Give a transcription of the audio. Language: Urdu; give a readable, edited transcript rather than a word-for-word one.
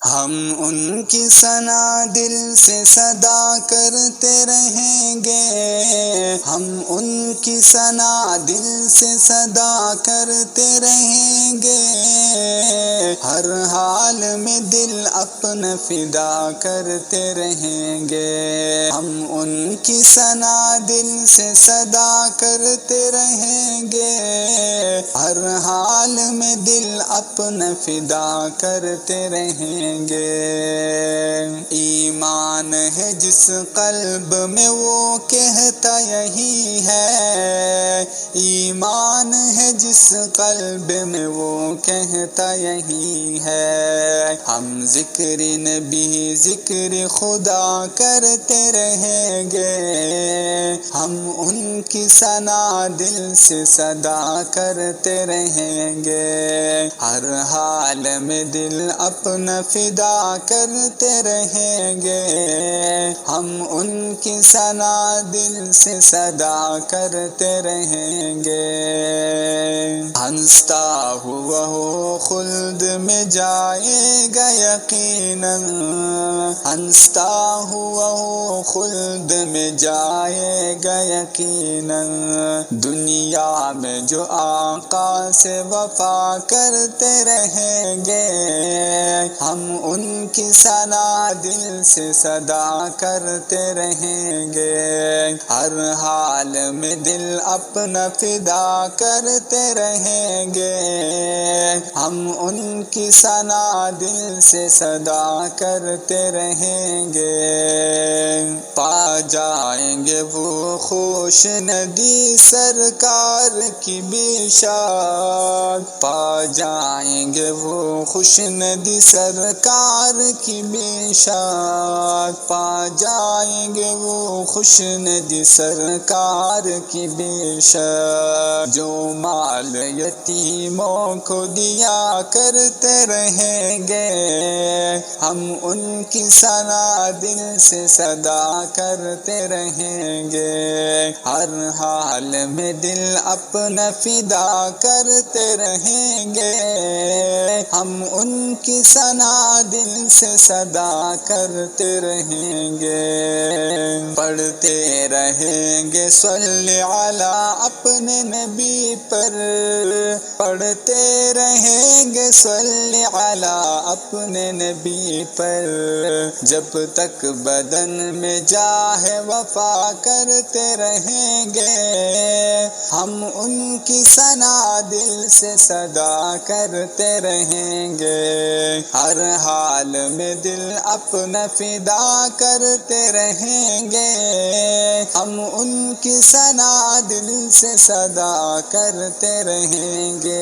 ہم ان کی ثنا دل سے صدا کرتے رہیں گے، ہم ان کی ثنا دل سے صدا کرتے رہیں گے، ہر حال میں دل اپنا فدا کرتے رہیں گے، ہم ان کی ثنا دل سے صدا کرتے رہیں گے، ہر حال میں دل اپنا فدا کرتے رہیں گے۔ ایمان ہے جس قلب میں وہ کہتا یہی ہے، ایمان ہے جس قلب میں وہ کہتا یہی ہے، ہم ذکر نبی ذکر خدا کرتے رہیں گے، ہم ان کی ثنا دل سے صدا کرتے رہیں گے، ہر حال میں دل اپنا فدا کرتے رہیں گے، ہم ان کی ثنا دل سے صدا کرتے رہیں گے۔ ہنستا ہوا وہ خلد میں جائے گا یقیناً، ہنستا ہوا وہ خلد میں جائے گا یقیناً، دنیا میں جو آقا سے وفا کرتے رہیں گے، ہم ان کی ثنا دل سے صدا کرتے رہیں گے، ہر حال میں دل اپنا فدا کرتے رہیں گے، ہم ان کی ثنا دل سے صدا کرتے رہیں گے، پا جائیں گے وہ خوش ندی سرکار کی بشارت، پا جائیں گے وہ خوش ندی سرکار کی بشارت، پا جائیں گے وہ خوش ندی سرکار کی بشارت، جو مال یتیموں کو دیا کرتے رہیں گے، ہم ان کی ثنا دل سے صدا کرتے رہیں گے، ہر حال میں دل اپنا فدا کرتے رہیں گے، ہم ان کی ثنا دل سے صدا کرتے رہیں گے، پڑھتے رہیں گے صلی علی اپنے نبی پر، پڑھتے رہیں گے صلی علی اپنے نبی پر، جب تک بدن میں جاہ وفا کرتے رہیں گے، ہم ان کی ثنا دل سے صدا کرتے رہیں گے، ہر حال میں دل اپنا فدا کرتے رہیں گے، ہم ان کی ثنا دل سے صدا کرتے رہیں گے۔